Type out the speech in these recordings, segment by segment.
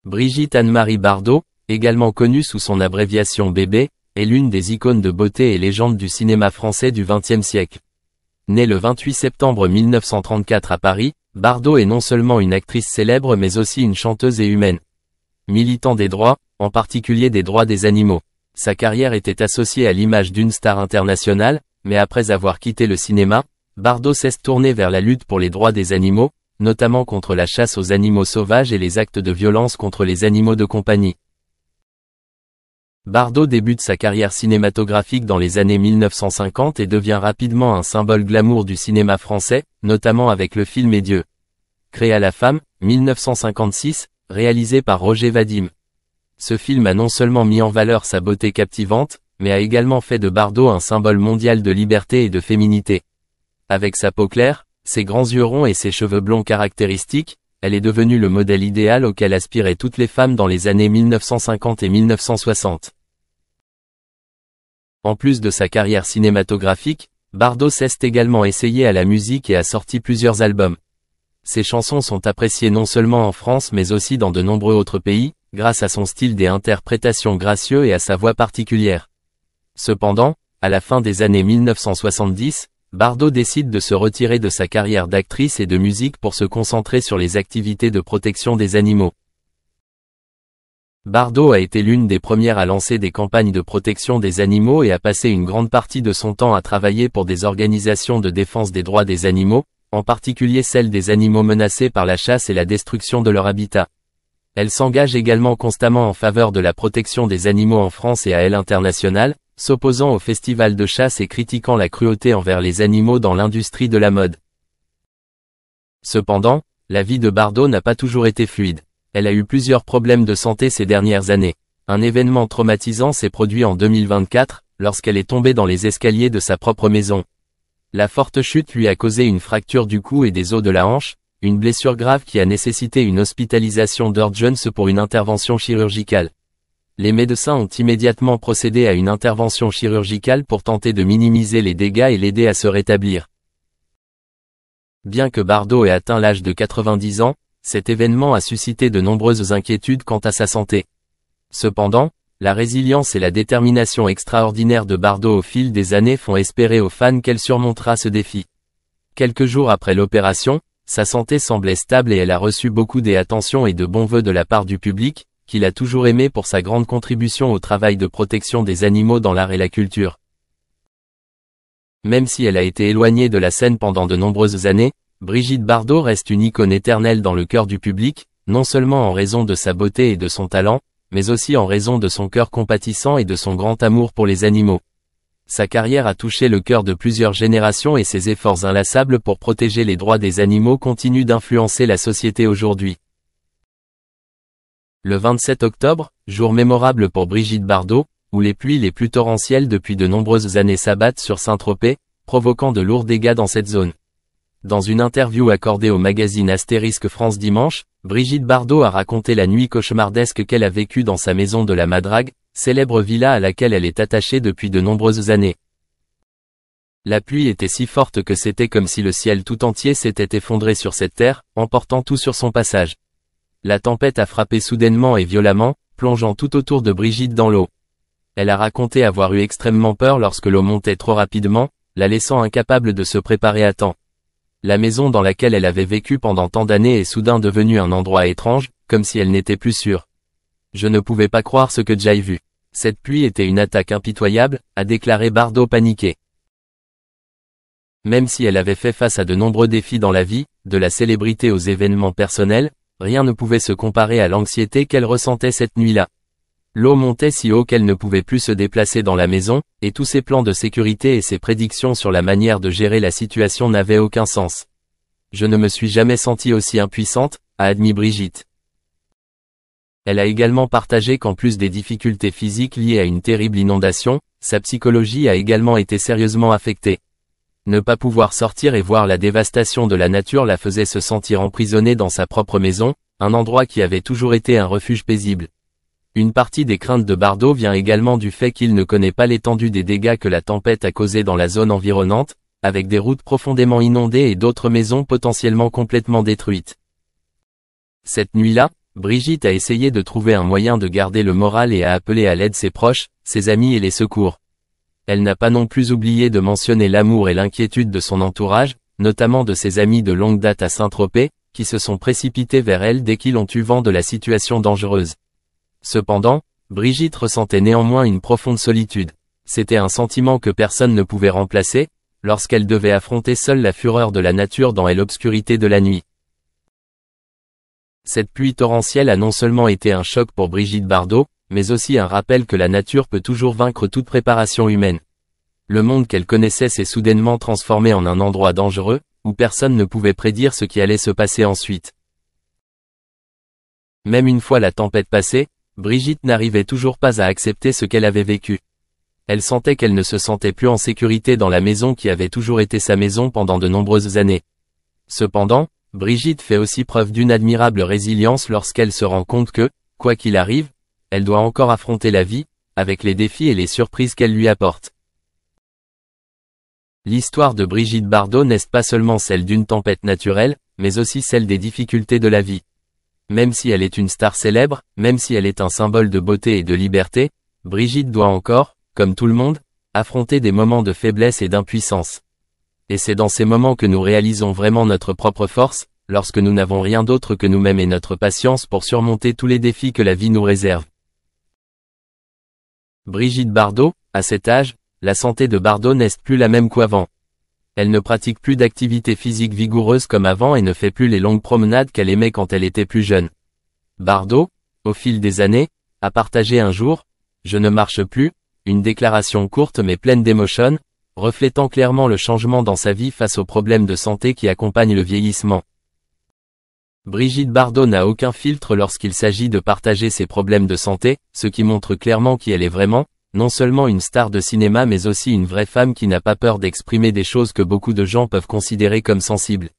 Brigitte Anne-Marie Bardot, également connue sous son abréviation BB, est l'une des icônes de beauté et légende du cinéma français du XXe siècle. Née le 28 septembre 1934 à Paris, Bardot est non seulement une actrice célèbre mais aussi une chanteuse et humaine. Militant des droits, en particulier des droits des animaux. Sa carrière était associée à l'image d'une star internationale, mais après avoir quitté le cinéma, Bardot s'est tournée vers la lutte pour les droits des animaux, notamment contre la chasse aux animaux sauvages et les actes de violence contre les animaux de compagnie. Bardot débute sa carrière cinématographique dans les années 1950 et devient rapidement un symbole glamour du cinéma français, notamment avec le film Et Dieu créa la femme, 1956, réalisé par Roger Vadim. Ce film a non seulement mis en valeur sa beauté captivante, mais a également fait de Bardot un symbole mondial de liberté et de féminité. Avec sa peau claire, ses grands yeux ronds et ses cheveux blonds caractéristiques, elle est devenue le modèle idéal auquel aspiraient toutes les femmes dans les années 1950 et 1960. En plus de sa carrière cinématographique, Bardot s'est également essayé à la musique et a sorti plusieurs albums. Ses chansons sont appréciées non seulement en France mais aussi dans de nombreux autres pays, grâce à son style des interprétations gracieux et à sa voix particulière. Cependant, à la fin des années 1970, Bardot décide de se retirer de sa carrière d'actrice et de musique pour se concentrer sur les activités de protection des animaux. Bardot a été l'une des premières à lancer des campagnes de protection des animaux et a passé une grande partie de son temps à travailler pour des organisations de défense des droits des animaux, en particulier celles des animaux menacés par la chasse et la destruction de leur habitat. Elle s'engage également constamment en faveur de la protection des animaux en France et à l'international, s'opposant au festival de chasse et critiquant la cruauté envers les animaux dans l'industrie de la mode. Cependant, la vie de Bardot n'a pas toujours été fluide. Elle a eu plusieurs problèmes de santé ces dernières années. Un événement traumatisant s'est produit en 2024, lorsqu'elle est tombée dans les escaliers de sa propre maison. La forte chute lui a causé une fracture du cou et des os de la hanche, une blessure grave qui a nécessité une hospitalisation d'urgence pour une intervention chirurgicale. Les médecins ont immédiatement procédé à une intervention chirurgicale pour tenter de minimiser les dégâts et l'aider à se rétablir. Bien que Bardot ait atteint l'âge de 90 ans, cet événement a suscité de nombreuses inquiétudes quant à sa santé. Cependant, la résilience et la détermination extraordinaire de Bardot au fil des années font espérer aux fans qu'elle surmontera ce défi. Quelques jours après l'opération, sa santé semblait stable et elle a reçu beaucoup d'attention et de bons vœux de la part du public, qu'il a toujours aimé pour sa grande contribution au travail de protection des animaux dans l'art et la culture. Même si elle a été éloignée de la scène pendant de nombreuses années, Brigitte Bardot reste une icône éternelle dans le cœur du public, non seulement en raison de sa beauté et de son talent, mais aussi en raison de son cœur compatissant et de son grand amour pour les animaux. Sa carrière a touché le cœur de plusieurs générations et ses efforts inlassables pour protéger les droits des animaux continuent d'influencer la société aujourd'hui. Le 27 octobre, jour mémorable pour Brigitte Bardot, où les pluies les plus torrentielles depuis de nombreuses années s'abattent sur Saint-Tropez, provoquant de lourds dégâts dans cette zone. Dans une interview accordée au magazine Astérisque France Dimanche, Brigitte Bardot a raconté la nuit cauchemardesque qu'elle a vécue dans sa maison de la Madrague, célèbre villa à laquelle elle est attachée depuis de nombreuses années. La pluie était si forte que c'était comme si le ciel tout entier s'était effondré sur cette terre, emportant tout sur son passage. La tempête a frappé soudainement et violemment, plongeant tout autour de Brigitte dans l'eau. Elle a raconté avoir eu extrêmement peur lorsque l'eau montait trop rapidement, la laissant incapable de se préparer à temps. La maison dans laquelle elle avait vécu pendant tant d'années est soudain devenue un endroit étrange, comme si elle n'était plus sûre. Je ne pouvais pas croire ce que j'avais vu. Cette pluie était une attaque impitoyable, a déclaré Bardot paniquée. Même si elle avait fait face à de nombreux défis dans la vie, de la célébrité aux événements personnels, rien ne pouvait se comparer à l'anxiété qu'elle ressentait cette nuit-là. L'eau montait si haut qu'elle ne pouvait plus se déplacer dans la maison, et tous ses plans de sécurité et ses prédictions sur la manière de gérer la situation n'avaient aucun sens. Je ne me suis jamais sentie aussi impuissante, a admis Brigitte. Elle a également partagé qu'en plus des difficultés physiques liées à une terrible inondation, sa psychologie a également été sérieusement affectée. Ne pas pouvoir sortir et voir la dévastation de la nature la faisait se sentir emprisonnée dans sa propre maison, un endroit qui avait toujours été un refuge paisible. Une partie des craintes de Bardot vient également du fait qu'il ne connaît pas l'étendue des dégâts que la tempête a causés dans la zone environnante, avec des routes profondément inondées et d'autres maisons potentiellement complètement détruites. Cette nuit-là, Brigitte a essayé de trouver un moyen de garder le moral et a appelé à l'aide ses proches, ses amis et les secours. Elle n'a pas non plus oublié de mentionner l'amour et l'inquiétude de son entourage, notamment de ses amis de longue date à Saint-Tropez, qui se sont précipités vers elle dès qu'ils ont eu vent de la situation dangereuse. Cependant, Brigitte ressentait néanmoins une profonde solitude. C'était un sentiment que personne ne pouvait remplacer, lorsqu'elle devait affronter seule la fureur de la nature dans l'obscurité de la nuit. Cette pluie torrentielle a non seulement été un choc pour Brigitte Bardot, mais aussi un rappel que la nature peut toujours vaincre toute préparation humaine. Le monde qu'elle connaissait s'est soudainement transformé en un endroit dangereux, où personne ne pouvait prédire ce qui allait se passer ensuite. Même une fois la tempête passée, Brigitte n'arrivait toujours pas à accepter ce qu'elle avait vécu. Elle sentait qu'elle ne se sentait plus en sécurité dans la maison qui avait toujours été sa maison pendant de nombreuses années. Cependant, Brigitte fait aussi preuve d'une admirable résilience lorsqu'elle se rend compte que, quoi qu'il arrive, elle doit encore affronter la vie, avec les défis et les surprises qu'elle lui apporte. L'histoire de Brigitte Bardot n'est pas seulement celle d'une tempête naturelle, mais aussi celle des difficultés de la vie. Même si elle est une star célèbre, même si elle est un symbole de beauté et de liberté, Brigitte doit encore, comme tout le monde, affronter des moments de faiblesse et d'impuissance. Et c'est dans ces moments que nous réalisons vraiment notre propre force, lorsque nous n'avons rien d'autre que nous-mêmes et notre patience pour surmonter tous les défis que la vie nous réserve. Brigitte Bardot, à cet âge, la santé de Bardot n'est plus la même qu'avant. Elle ne pratique plus d'activité physique vigoureuse comme avant et ne fait plus les longues promenades qu'elle aimait quand elle était plus jeune. Bardot, au fil des années, a partagé un jour, « Je ne marche plus », une déclaration courte mais pleine d'émotion, reflétant clairement le changement dans sa vie face aux problèmes de santé qui accompagnent le vieillissement. Brigitte Bardot n'a aucun filtre lorsqu'il s'agit de partager ses problèmes de santé, ce qui montre clairement qui elle est vraiment, non seulement une star de cinéma mais aussi une vraie femme qui n'a pas peur d'exprimer des choses que beaucoup de gens peuvent considérer comme sensibles.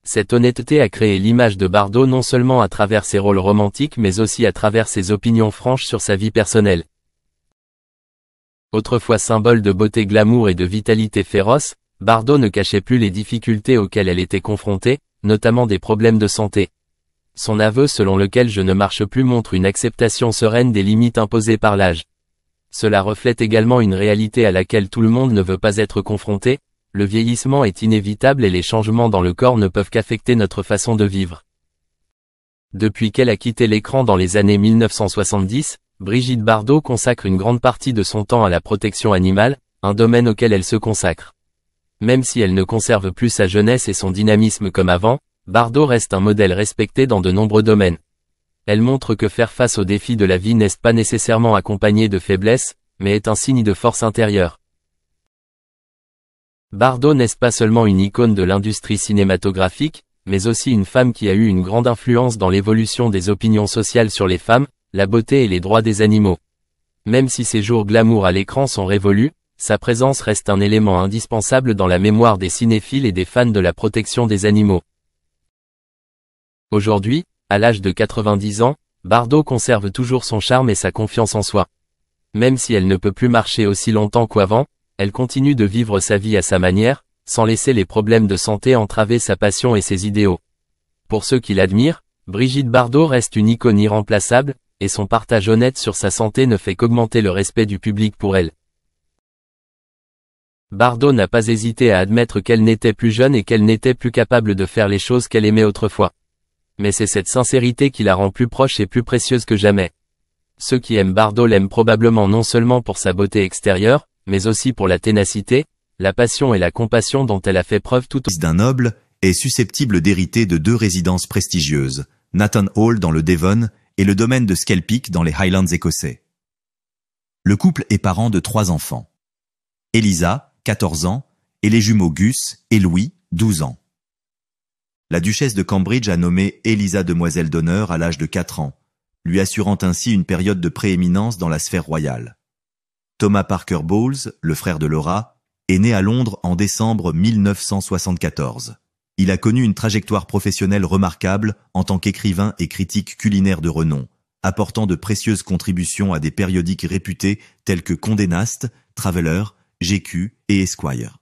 Cette honnêteté a créé l'image de Bardot non seulement à travers ses rôles romantiques mais aussi à travers ses opinions franches sur sa vie personnelle. Autrefois symbole de beauté glamour et de vitalité féroce, Bardot ne cachait plus les difficultés auxquelles elle était confrontée, notamment des problèmes de santé. Son aveu selon lequel je ne marche plus montre une acceptation sereine des limites imposées par l'âge. Cela reflète également une réalité à laquelle tout le monde ne veut pas être confronté, le vieillissement est inévitable et les changements dans le corps ne peuvent qu'affecter notre façon de vivre. Depuis qu'elle a quitté l'écran dans les années 1970, Brigitte Bardot consacre une grande partie de son temps à la protection animale, un domaine auquel elle se consacre. Même si elle ne conserve plus sa jeunesse et son dynamisme comme avant, Bardot reste un modèle respecté dans de nombreux domaines. Elle montre que faire face aux défis de la vie n'est pas nécessairement accompagné de faiblesse, mais est un signe de force intérieure. Bardot n'est pas seulement une icône de l'industrie cinématographique, mais aussi une femme qui a eu une grande influence dans l'évolution des opinions sociales sur les femmes, la beauté et les droits des animaux. Même si ses jours glamour à l'écran sont révolus, sa présence reste un élément indispensable dans la mémoire des cinéphiles et des fans de la protection des animaux. Aujourd'hui, à l'âge de 90 ans, Bardot conserve toujours son charme et sa confiance en soi. Même si elle ne peut plus marcher aussi longtemps qu'avant, elle continue de vivre sa vie à sa manière, sans laisser les problèmes de santé entraver sa passion et ses idéaux. Pour ceux qui l'admirent, Brigitte Bardot reste une icône irremplaçable, et son partage honnête sur sa santé ne fait qu'augmenter le respect du public pour elle. Bardot n'a pas hésité à admettre qu'elle n'était plus jeune et qu'elle n'était plus capable de faire les choses qu'elle aimait autrefois. Mais c'est cette sincérité qui la rend plus proche et plus précieuse que jamais. Ceux qui aiment Bardot l'aiment probablement non seulement pour sa beauté extérieure, mais aussi pour la ténacité, la passion et la compassion dont elle a fait preuve tout au long. D'un noble, est susceptible d'hériter de 2 résidences prestigieuses, Nathan Hall dans le Devon et le domaine de Skelpick dans les Highlands écossais. Le couple est parent de 3 enfants. Elisa, 14 ans, et les jumeaux Gus et Louis, 12 ans. La duchesse de Cambridge a nommé Elisa demoiselle d'honneur à l'âge de 4 ans, lui assurant ainsi une période de prééminence dans la sphère royale. Thomas Parker Bowles, le frère de Laura, est né à Londres en décembre 1974. Il a connu une trajectoire professionnelle remarquable en tant qu'écrivain et critique culinaire de renom, apportant de précieuses contributions à des périodiques réputés tels que Condé Nast, Traveller, GQ et Esquire.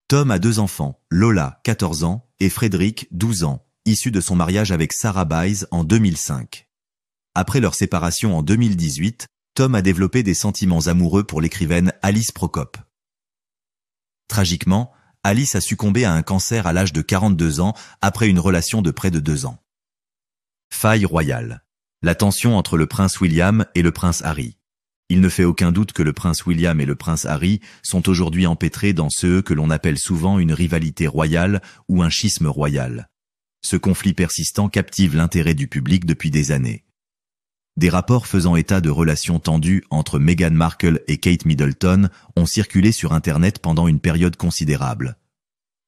Tom a 2 enfants, Lola, 14 ans, et Frédéric, 12 ans, issu de son mariage avec Sarah Baez en 2005. Après leur séparation en 2018, Tom a développé des sentiments amoureux pour l'écrivaine Alice Prokop. Tragiquement, Alice a succombé à un cancer à l'âge de 42 ans après une relation de près de 2 ans. Faille royale. La tension entre le prince William et le prince Harry. Il ne fait aucun doute que le prince William et le prince Harry sont aujourd'hui empêtrés dans ce que l'on appelle souvent une rivalité royale ou un schisme royal. Ce conflit persistant captive l'intérêt du public depuis des années. Des rapports faisant état de relations tendues entre Meghan Markle et Kate Middleton ont circulé sur Internet pendant une période considérable.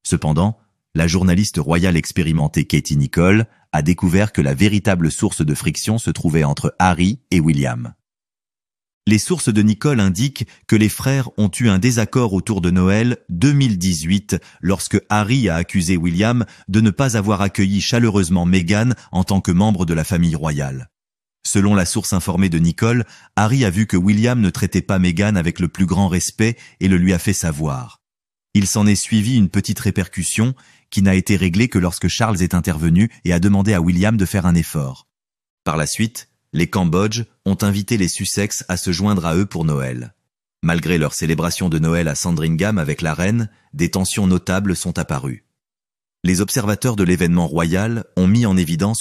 Cependant, la journaliste royale expérimentée Katie Nicholl a découvert que la véritable source de friction se trouvait entre Harry et William. Les sources de Nicholl indiquent que les frères ont eu un désaccord autour de Noël 2018 lorsque Harry a accusé William de ne pas avoir accueilli chaleureusement Meghan en tant que membre de la famille royale. Selon la source informée de Nicholl, Harry a vu que William ne traitait pas Meghan avec le plus grand respect et le lui a fait savoir. Il s'en est suivi une petite répercussion qui n'a été réglée que lorsque Charles est intervenu et a demandé à William de faire un effort. Par la suite, les Cambodge ont invité les Sussex à se joindre à eux pour Noël. Malgré leur célébration de Noël à Sandringham avec la reine, des tensions notables sont apparues. Les observateurs de l'événement royal ont mis en évidence